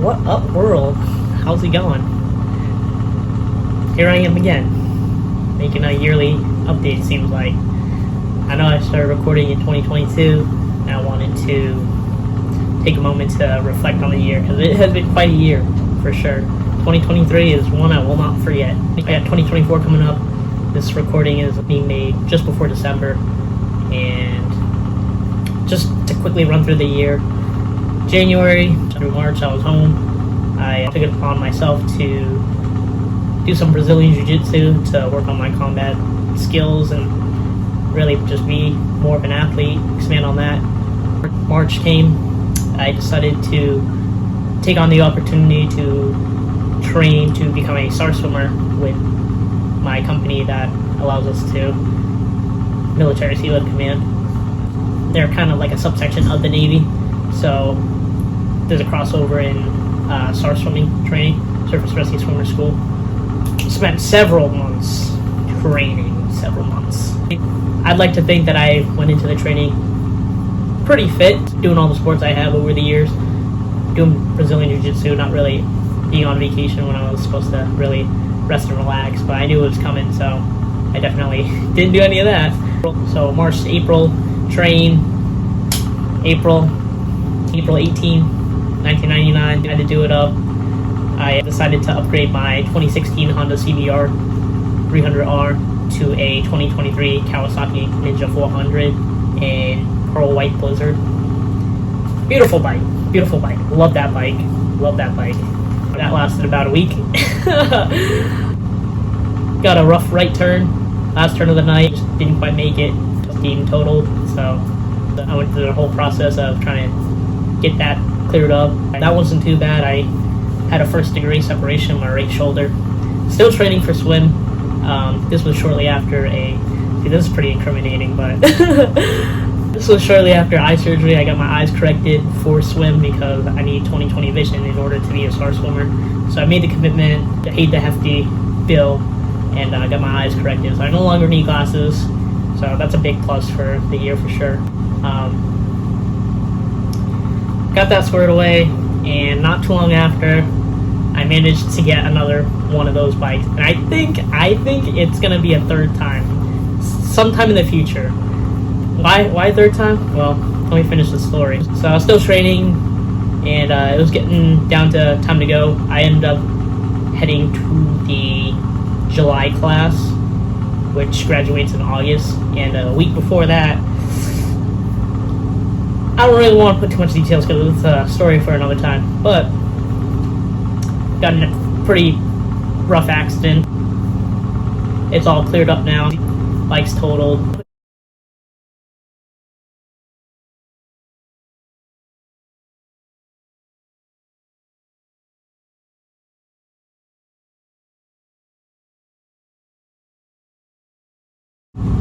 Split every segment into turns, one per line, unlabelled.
What up, world? How's it going? Here I am again, making a yearly update, seems like. I know I started recording in 2022, and I wanted to take a moment to reflect on the year, because it has been quite a year, for sure. 2023 is one I will not forget. I got 2024 coming up. This recording is being made just before December, and just to quickly run through the year. January through March, I was home. I took it upon myself to do some Brazilian Jiu-Jitsu to work on my combat skills and really just be more of an athlete, expand on that. March came, I decided to take on the opportunity to train to become a SAR swimmer with my company that allows us to, Military Sea Lift Command. They're kind of like a subsection of the Navy, so there's a crossover in SAR swimming training, Surface Rescue Swimmer School. Spent several months training, several months. I'd like to think that I went into the training pretty fit, doing all the sports I have over the years, doing Brazilian Jiu-Jitsu, not really being on vacation when I was supposed to really rest and relax, but I knew it was coming, so I definitely didn't do any of that. So March to April, train. April 18, 1999, I had to do it up. I decided to upgrade my 2016 Honda CBR 300R to a 2023 Kawasaki Ninja 400 in Pearl White Blizzard. Beautiful bike, beautiful bike. Love that bike, love that bike. That lasted about a week. Got a rough right turn, last turn of the night, just didn't quite make it, being totaled, so I went through the whole process of trying to get that cleared up. That wasn't too bad. I had a first degree separation in my right shoulder. Still training for swim. This was shortly after this is pretty incriminating, but this was shortly after eye surgery. I got my eyes corrected for swim because I need 20/20 vision in order to be a SAR swimmer. So I made the commitment, paid the hefty bill, and I got my eyes corrected. So I no longer need glasses. So that's a big plus for the year for sure. Got that squared away, and not too long after, I managed to get another one of those bikes. And I think it's gonna be a third time, sometime in the future. Why third time? Well, let me finish the story. So I was still training, and it was getting down to time to go. I ended up heading to the July class, which graduates in August, and a week before that, I don't really want to put too much details because it's a story for another time, but got in a pretty rough accident. It's all cleared up now. Bike's totaled.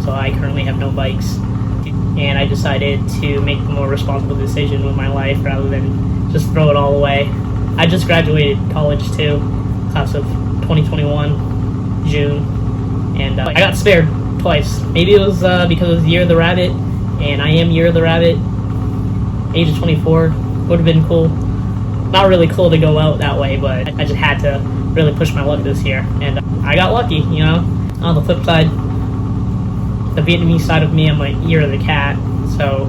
So I currently have no bikes, and I decided to make a more responsible decision with my life rather than just throw it all away. I just graduated college too, class of 2021, June, and I got spared twice. Maybe it was because it was the Year of the Rabbit, and I am Year of the Rabbit, age of 24, would have been cool. Not really cool to go out that way, but I just had to really push my luck this year, and I got lucky, you know. On the flip side, the Vietnamese side of me, I'm like Year of the Cat, so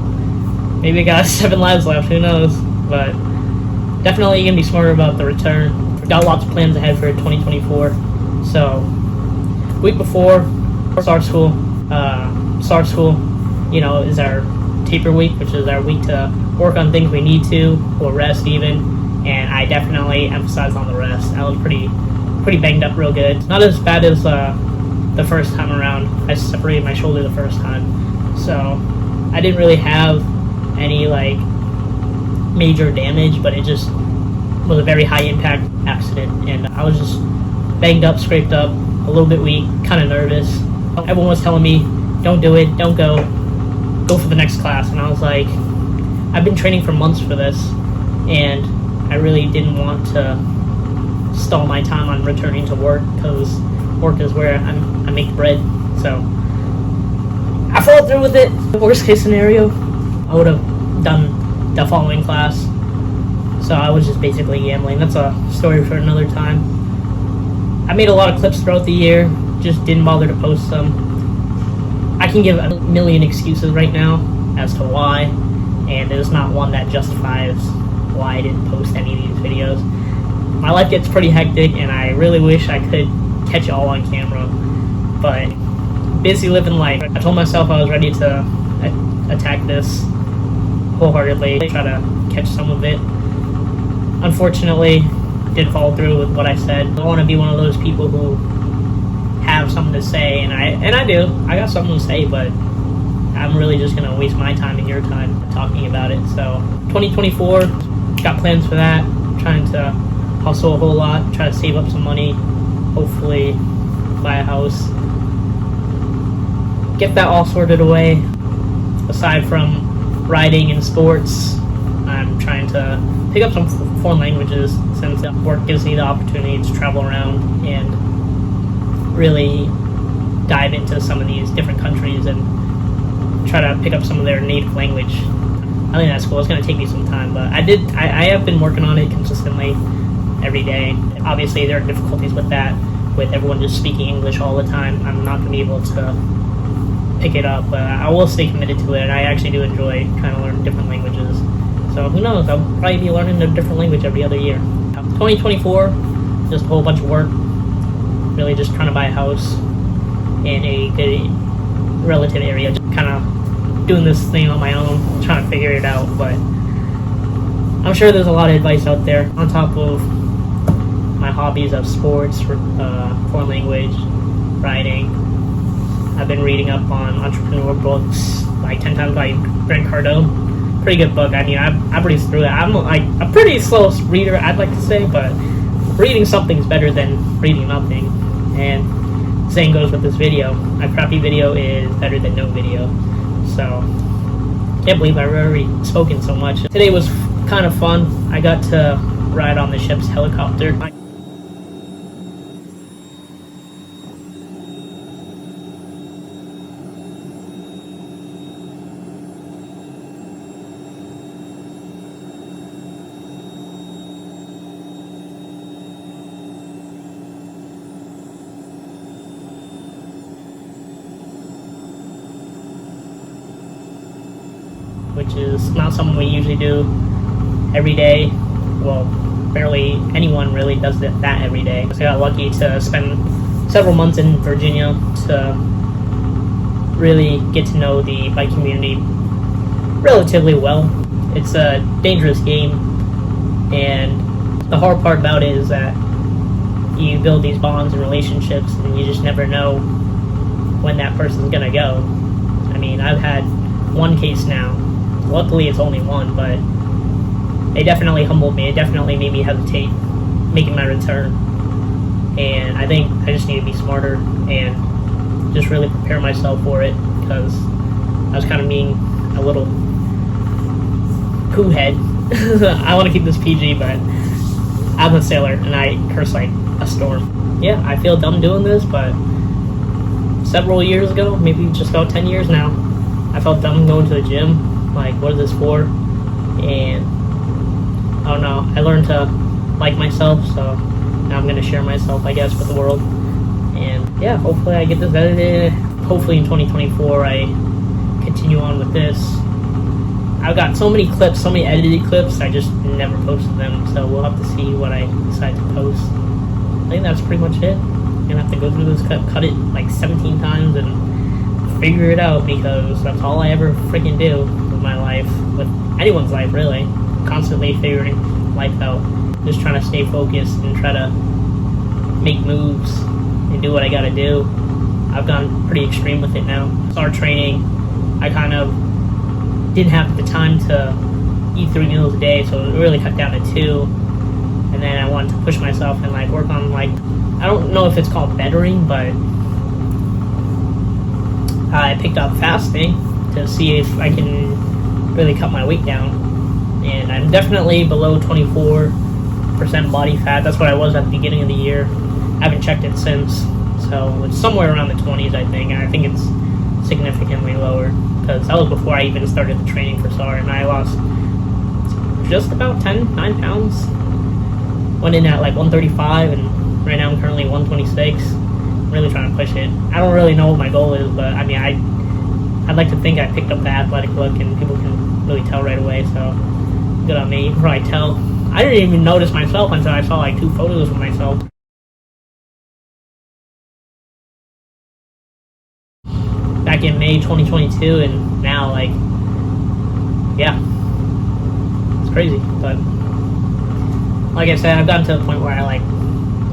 maybe I got 7 lives left, who knows, but definitely gonna be smarter about the return. Got lots of plans ahead for 2024, so week before SAR school, you know, is our taper week, which is our week to work on things we need to, or rest even, and I definitely emphasized on the rest. I was pretty banged up real good. Not as bad as the first time around. I separated my shoulder the first time, so I didn't really have any like major damage, but it just was a very high impact accident, and I was just banged up, scraped up, a little bit weak, kind of nervous. Everyone was telling me, don't do it, don't go for the next class, and I was like, I've been training for months for this, and I really didn't want to stall my time on returning to work, because work is where I make bread. So I followed through with it. Worst case scenario, I would have done the following class, So I was just basically gambling. That's a story for another time. I made a lot of clips throughout the year, just didn't bother to post them. I can give a million excuses right now as to why, and there's not one that justifies why I didn't post any of these videos. My life gets pretty hectic, and I really wish I could catch it all on camera, but busy living life. I told myself I was ready to attack this wholeheartedly, try to catch some of it. Unfortunately, didn't follow through with what I said. I want to be one of those people who have something to say, and I do. I got something to say, but I'm really just going to waste my time and your time talking about it. So 2024, got plans for that. Trying to hustle a whole lot, try to save up some money, hopefully buy a house, get that all sorted away. Aside from riding and sports, I'm trying to pick up some foreign languages, since work gives me the opportunity to travel around and really dive into some of these different countries and try to pick up some of their native language. I think that's cool. It's going to take me some time, but I have been working on it consistently every day. Obviously, there are difficulties with that, with everyone just speaking English all the time. I'm not going to be able to pick it up, but I will stay committed to it, and I actually do enjoy trying to learn different languages. So who knows, I'll probably be learning a different language every other year. 2024, just a whole bunch of work, really just trying to buy a house in a good relative area, just kind of doing this thing on my own, trying to figure it out, but I'm sure there's a lot of advice out there. On top of my hobbies of sports, foreign language, writing, I've been reading up on entrepreneur books, like 10 Times by Grant Cardone. Pretty good book. I mean, I breezed through it. I'm like a pretty slow reader, I'd like to say, but reading something's better than reading nothing. And same goes with this video. My crappy video is better than no video. So, can't believe I've already spoken so much. Today was kind of fun. I got to ride on the ship's helicopter. Which is not something we usually do every day. Well, barely anyone really does that every day. So I got lucky to spend several months in Virginia to really get to know the bike community relatively well. It's a dangerous game, and the hard part about it is that you build these bonds and relationships, and you just never know when that person's gonna go. I mean, I've had one case now. Luckily, it's only one, but it definitely humbled me. It definitely made me hesitate making my return. And I think I just need to be smarter and just really prepare myself for it, because I was kind of being a little cool-head. I want to keep this PG, but I'm a sailor, and I curse like a storm. Yeah, I feel dumb doing this, but several years ago, maybe just about 10 years now, I felt dumb going to the gym. Like, what is this for? And I don't know, I learned to like myself, so now I'm going to share myself, I guess, with the world. And yeah, hopefully I get this edited. Hopefully in 2024 I continue on with this. I've got so many clips, so many edited clips, I just never posted them, so we'll have to see what I decide to post. I think that's pretty much it. I'm going to have to go through this cut it like 17 times and figure it out, because that's all I ever freaking do with my life, with anyone's life really. Constantly figuring life out, just trying to stay focused and try to make moves and do what I gotta do. I've gone pretty extreme with it now. Started training, I kind of didn't have the time to eat 3 meals a day, so it really cut down to 2. And then I wanted to push myself and like work on, like, I don't know if it's called bettering, but I picked up fasting to see if I can really cut my weight down. And I'm definitely below 24% body fat. That's what I was at the beginning of the year. I haven't checked it since. So it's somewhere around the 20s, I think. And I think it's significantly lower, because that was before I even started the training for SAR, and I lost just about 9 pounds. Went in at like 135, and right now I'm currently 126. I'm really trying to push it. I don't really know what my goal is, but I mean, I'd like to think I picked up the athletic look, and people can really tell right away, so good on me. Probably tell. I didn't even notice myself until I saw like 2 photos of myself. Back in May 2022, and now, like, yeah, it's crazy. But like I said, I've gotten to the point where I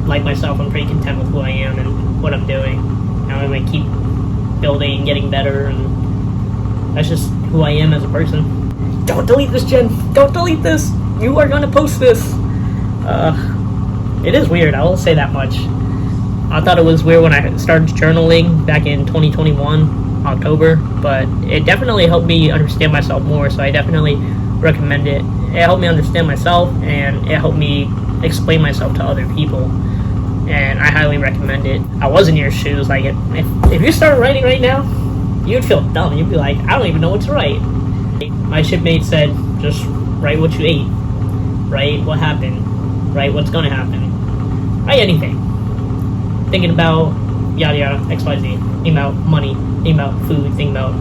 like myself. I'm pretty content with who I am and what I'm doing. And I'm gonna keep building and getting better, and that's just who I am as a person. Don't delete this, Jen. Don't delete this. You are gonna post this. It is weird. I will say that much. I thought it was weird when I started journaling back in 2021, October, but it definitely helped me understand myself more, so I definitely recommend it. It helped me understand myself, and it helped me explain myself to other people, and I highly recommend it. I was in your shoes. Like, if you started writing right now, you'd feel dumb. You'd be like, I don't even know what to write. My shipmate said, just write what you ate, write what happened, write what's gonna happen, write anything. Thinking about yada yada, XYZ, think about money, think about food, think about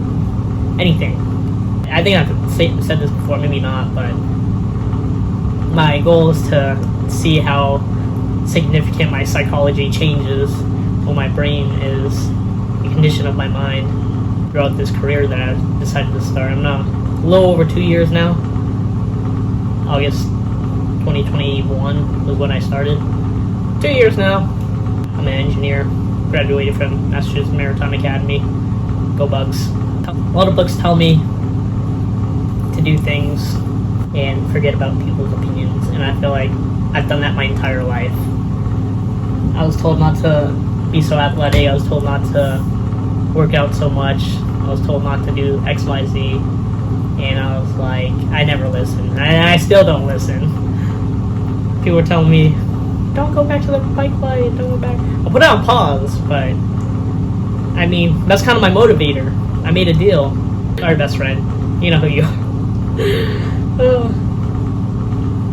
anything. I think I've said this before, maybe not, but my goal is to see how significant my psychology changes when my brain is the condition of my mind throughout this career that I've decided to start. I'm now a little over 2 years now. August 2021 was when I started. 2 years now. I'm an engineer, graduated from Massachusetts Maritime Academy. Go Bugs. A lot of books tell me to do things and forget about people's opinions, and I feel like I've done that my entire life. I was told not to be so athletic, I was told not to work out so much, I was told not to do XYZ, and I was like, I never listened, and I still don't listen. People were telling me, don't go back to the bike ride, don't go back. I'll put it on pause, but I mean, that's kind of my motivator. I made a deal. Our best friend, you know who you are.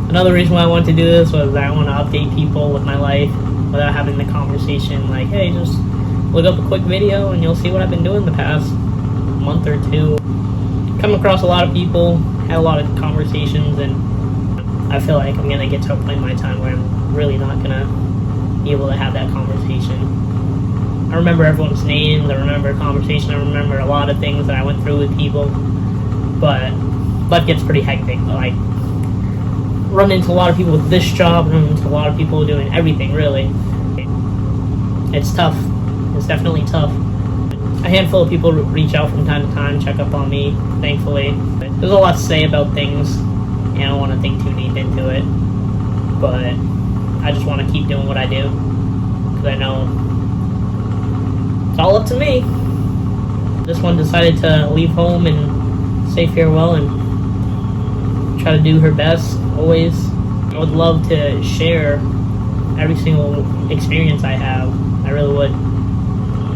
Another reason why I wanted to do this was I want to update people with my life without having the conversation like, hey, just look up a quick video and you'll see what I've been doing the past month or two. Come across a lot of people, had a lot of conversations, and I feel like I'm going to get to a point in my time where I'm really not going to be able to have that conversation. I remember everyone's names, I remember conversation, I remember a lot of things that I went through with people, but life gets pretty hectic. Like, run into a lot of people with this job, run into a lot of people doing everything, really. It's tough. It's definitely tough. A handful of people reach out from time to time, check up on me, thankfully. There's a lot to say about things, and I don't want to think too deep into it, but I just want to keep doing what I do, because I know it's all up to me. This one decided to leave home and say farewell and try to do her best, always. I would love to share every single experience I have. I really would.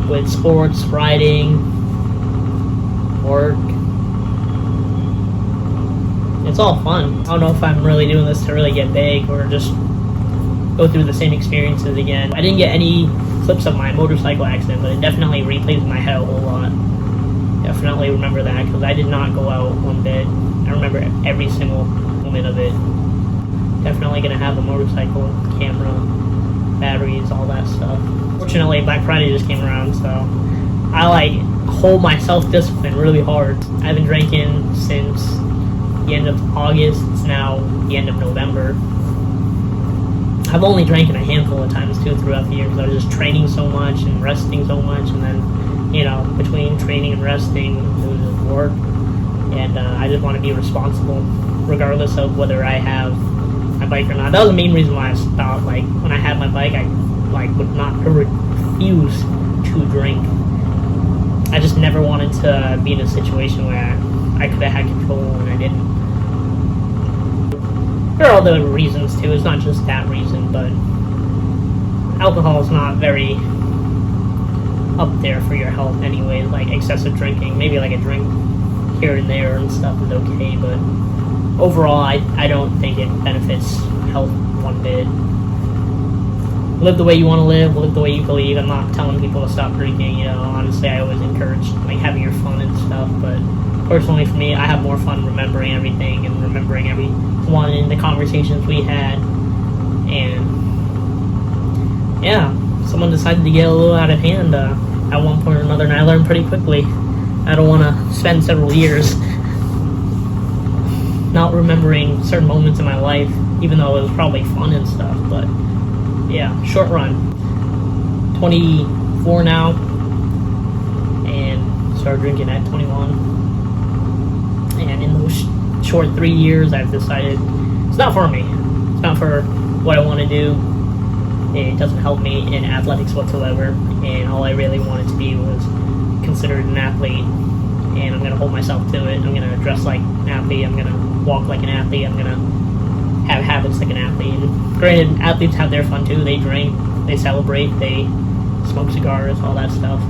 With sports, riding, work. It's all fun. I don't know if I'm really doing this to really get big or just go through the same experiences again. I didn't get any clips of my motorcycle accident, but it definitely replays in my head a whole lot. Definitely remember that, because I did not go out one bit. I remember every single moment of it. Definitely gonna have a motorcycle, camera, batteries, all that stuff. Fortunately, Black Friday just came around, so I hold my self-discipline really hard. I haven't drinking since the end of August. It's now the end of November. I've only drank a handful of times too throughout the year, because I was just training so much and resting so much, and then, you know, between training and resting, it was just work. And I just want to be responsible, regardless of whether I have my bike or not. That was the main reason why I stopped. Like, when I had my bike, I would not refuse to drink. I just never wanted to be in a situation where I could have had control and I didn't. There are other reasons too. It's not just that reason, but alcohol is not very up there for your health anyway. Like excessive drinking, maybe like a drink here and there and stuff is okay, but overall, I don't think it benefits health one bit. Live the way you want to live the way you believe. I'm not telling people to stop drinking, you know. Honestly, I always encourage like having your fun and stuff, but personally for me, I have more fun remembering everything and remembering everyone in the conversations we had. And yeah, someone decided to get a little out of hand at one point or another, and I learned pretty quickly. I don't want to spend several years not remembering certain moments in my life, even though it was probably fun and stuff. But yeah, short run. 24 now, and started drinking at 21. And in those short 3 years, I've decided it's not for me. It's not for what I want to do. It doesn't help me in athletics whatsoever, and all I really wanted to be was considered an athlete, and I'm going to hold myself to it. I'm going to dress like an athlete. I'm going to walk like an athlete. I'm going to have habits like an athlete. And granted, athletes have their fun too. They drink, they celebrate, they smoke cigars, all that stuff.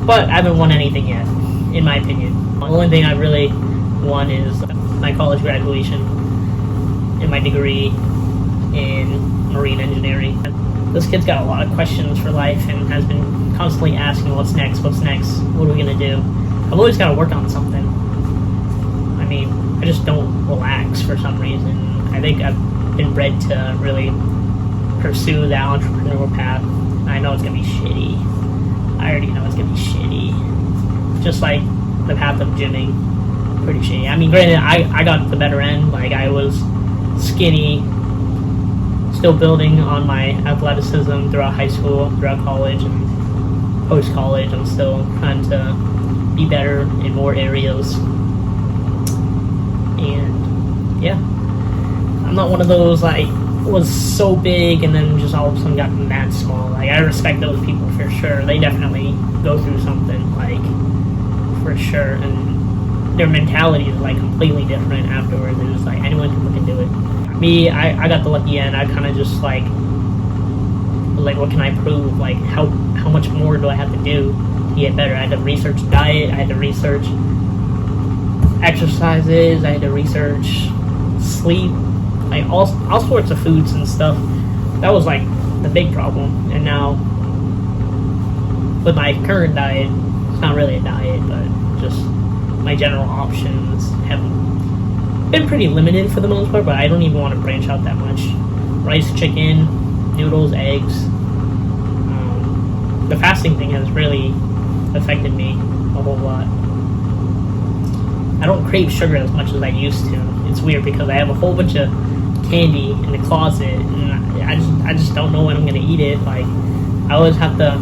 But I haven't won anything yet, in my opinion. The only thing I really won is my college graduation and my degree in marine engineering. This kid's got a lot of questions for life and has been constantly asking, what's next, what are we going to do? I've always got to work on something. I mean, I just don't relax for some reason. I think I've been bred to really pursue that entrepreneur path. I know it's going to be shitty. I already know it's going to be shitty. Just like the path of gymming. Pretty shitty. I mean, granted, I got the better end. Like, I was skinny, still building on my athleticism throughout high school, throughout college, and post-college. I'm still trying to be better in more areas. And yeah, I'm not one of those like was so big and then just all of a sudden got that small. Like, I respect those people for sure. They definitely go through something, like, for sure, and their mentality is like completely different afterwards. It's just like anyone can do it. Me, I got the lucky end. I kind of just like what can I prove? Like, how much more do I have to do to get better? I had to research diet. I had to research exercises. I had to research sleep, like all sorts of foods and stuff. That was like the big problem. And now with my current diet, it's not really a diet, but just my general options have been pretty limited for the most part, but I don't even want to branch out that much. Rice, chicken, noodles, eggs. The fasting thing has really affected me a whole lot. I don't crave sugar as much as I used to. It's weird because I have a whole bunch of candy in the closet, and I just don't know when I'm gonna eat it. Like, I always have to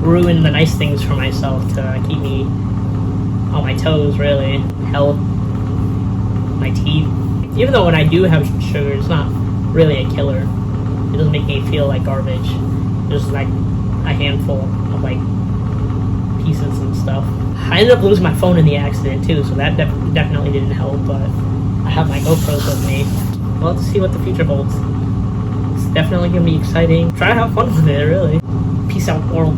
ruin the nice things for myself to keep me on my toes, really. Health, my teeth. Even though when I do have sugar, it's not really a killer. It doesn't make me feel like garbage. Just like a handful of like pieces and stuff. I ended up losing my phone in the accident too, so that definitely didn't help, but I have my GoPros with me. We'll have to see what the future holds. It's definitely going to be exciting. Try to have fun with it, really. Peace out, world.